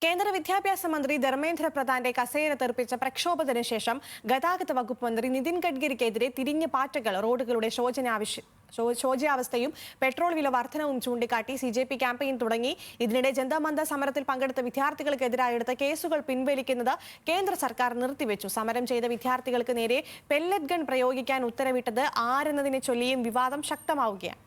കേന്ദ്ര വിദ്യാഭ്യാസ മന്ത്രി ധർമ്മേന്ദ്ര പ്രധാന്റെ കസേര തെറിപ്പിച്ച പ്രക്ഷോഭത്തിന് ശേഷം ഗതാഗത വകുപ്പ് മന്ത്രി നിതിൻ ഗഡ്കരിക്കെതിരെ തിരിഞ്ഞ പാറ്റകൾ റോഡുകളുടെ ശോച്യാവസ്ഥയും പെട്രോൾ വില വർധനവും ചൂണ്ടിക്കാട്ടി CJP ക്യാമ്പയിൻ തുടങ്ങി. ഇതിനിടെ ജന്തമന്ത സമരത്തിൽ പങ്കെടുത്ത വിദ്യാർത്ഥികൾക്കെതിരായി എടുത്ത കേസുകൾ പിൻവലിക്കുന്നത് കേന്ദ്ര സർക്കാർ നിർത്തിവെച്ചു. സമരം ചെയ്ത വിദ്യാർത്ഥികൾക്ക് നേരെ പെല്ലറ്റ് ഗൺ പ്രയോഗിക്കാൻ ഉത്തരവിട്ടത് ആരെന്നതിനെ ചൊല്ലിയും വിവാദം ശക്തമാവുകയാണ്.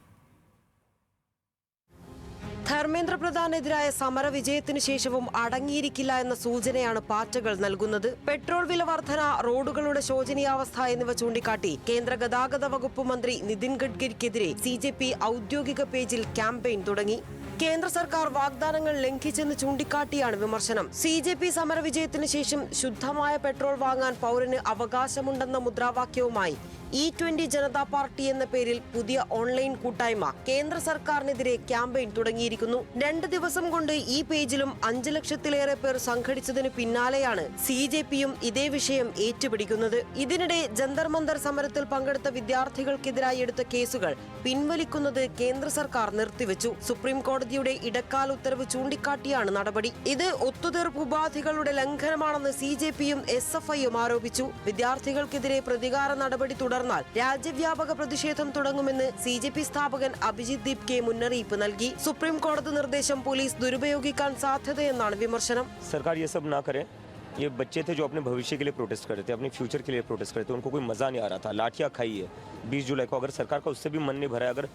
ധർമ്മേന്ദ്ര പ്രധാനെതിരായ സമര വിജയത്തിനു ശേഷവും അടങ്ങിയിരിക്കില്ല എന്ന സൂചനയാണ് പാറ്റകൾ നൽകുന്നത്. പെട്രോൾ വില വർധന, റോഡുകളുടെ ശോചനീയാവസ്ഥ എന്നിവ ചൂണ്ടിക്കാട്ടി കേന്ദ്ര ഗതാഗത വകുപ്പ് മന്ത്രി നിതിൻ ഗഡ്കരിക്കെതിരെ CJP ഔദ്യോഗിക പേജിൽ ക്യാമ്പയിൻ തുടങ്ങി. കേന്ദ്ര സർക്കാർ വാഗ്ദാനങ്ങൾ ലംഘിച്ചെന്ന് ചൂണ്ടിക്കാട്ടിയാണ് വിമർശനം. CJP സമര വിജയത്തിന് ശേഷം ശുദ്ധമായ പെട്രോൾ വാങ്ങാൻ പൗരന് അവകാശമുണ്ടെന്ന മുദ്രാവാക്യവുമായി E20 ജനതാ പാർട്ടി എന്ന പേരിൽ പുതിയ ഓൺലൈൻ കൂട്ടായ്മ കേന്ദ്ര സർക്കാരിനെതിരെ ക്യാമ്പയിൻ തുടങ്ങിയിരിക്കുന്നു. 2 ദിവസം കൊണ്ട് ഈ പേജിലും 5 ലക്ഷത്തിലേറെ പേർ സംഘടിച്ചതിന് പിന്നാലെയാണ് CJPയും ഇതേ വിഷയം ഏറ്റുപിടിക്കുന്നത്. ഇതിനിടെ ജന്തർ മന്ദർ സമരത്തിൽ പങ്കെടുത്ത വിദ്യാർത്ഥികൾക്കെതിരായി എടുത്ത കേസുകൾ പിൻവലിക്കുന്നത് കേന്ദ്ര സർക്കാർ നിർത്തിവെച്ചു. സുപ്രീം കോടതിയുടെ ഇടക്കാല ഉത്തരവ് ചൂണ്ടിക്കാട്ടിയാണ് നടപടി. ഇത് ഒത്തുതീർപ്പ് ഉപാധികളുടെ ലംഘനമാണെന്ന് CJPയും SFIയും ആരോപിച്ചു. വിദ്യാർത്ഥികൾക്കെതിരെ പ്രതികാര നടപടി തുടർന്നാൽ രാജ്യവ്യാപക പ്രതിഷേധം തുടങ്ങുമെന്ന് CJP സ്ഥാപകൻ അഭിജിത് ദീപ് കെ മുന്നറിയിപ്പ് നൽകി. സുപ്രീം കോടതി നിർദ്ദേശം പോലീസ് ദുരുപയോഗിക്കാൻ സാധ്യതയെന്നാണ് വിമർശനം. സർക്കാർ ये सब ना करे. ये बच्चे थे जो अपने भविष्य के लिए प्रोटेस्ट कर रहे थे, अपने फ्यूचर के लिए प्रोटेस्ट कर रहे थे. उनको कोई मजा नहीं आ रहा था. लाठियां खाई है 20 जुलाई को. अगर सरकार का उससे भी मन नहीं भरा है, अगर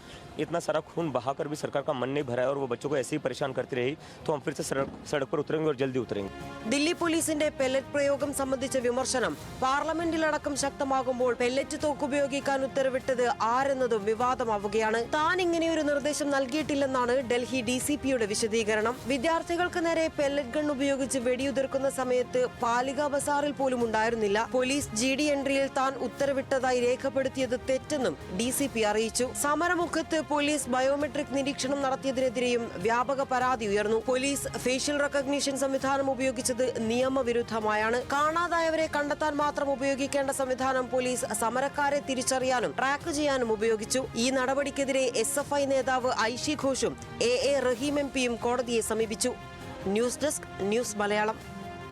इतना सारा खून बहाकर भी सरकार का मन नहीं भरा है और वो बच्चों को ऐसे ही परेशान करती रही, तो हम फिर से सड़क पर उतरेंगे और जल्दी उतरेंगे. ദില്ലി പോലീസിന്റെ പെല്ലറ്റ് പ്രയോഗം സംബന്ധിച്ച വിമർശനം പാർലമെന്റിലടക്കം ശക്തമാകുമ്പോൾ പെല്ലറ്റ് തോക്ക് ഉപയോഗിക്കാൻ ഉത്തരവിട്ടത് ആരെന്നതും വിവാദമാവുകയാണ്. താൻ ഇങ്ങനെയൊരു നിർദ്ദേശം നൽകിയിട്ടില്ലെന്നാണ് ഡൽഹി DCPയുടെ വിശദീകരണം. വിദ്യാർത്ഥികൾക്ക് നേരെ പെല്ലറ്റ് ഗൺ ഉപയോഗിച്ച് വെടിയുതിർക്കുന്ന സമയത്ത് പാലിക ബസാറിൽ പോലും ഉണ്ടായിരുന്നില്ല. പോലീസ് GD എൻട്രിയിൽ താൻ ഉത്തരവിട്ടതായി രേഖപ്പെടുത്തിയത് തെറ്റെന്നും DCP അറിയിച്ചു. സമരമുഖത്ത് പോലീസ് ബയോമെട്രിക് നിരീക്ഷണം നടത്തിയതിനെതിരെയും വ്യാപക പരാതി ഉയർന്നു. പോലീസ് ഫേഷ്യൽ റെക്കഗ്നീഷൻ സംവിധാനം ഉപയോഗിച്ചത് നിയമവിരുദ്ധമായാണ്. കാണാതായവരെ കണ്ടെത്താൻ മാത്രം ഉപയോഗിക്കേണ്ട സംവിധാനം പോലീസ് സമരക്കാരെ തിരിച്ചറിയാനും ട്രാക്ക് ചെയ്യാനും ഉപയോഗിച്ചു. ഈ നടപടിക്കെതിരെ SFI നേതാവ് ഐഷി ഘോഷും AA റഹീം MPയും കോടതിയെ സമീപിച്ചു. News desk, news Malayalam.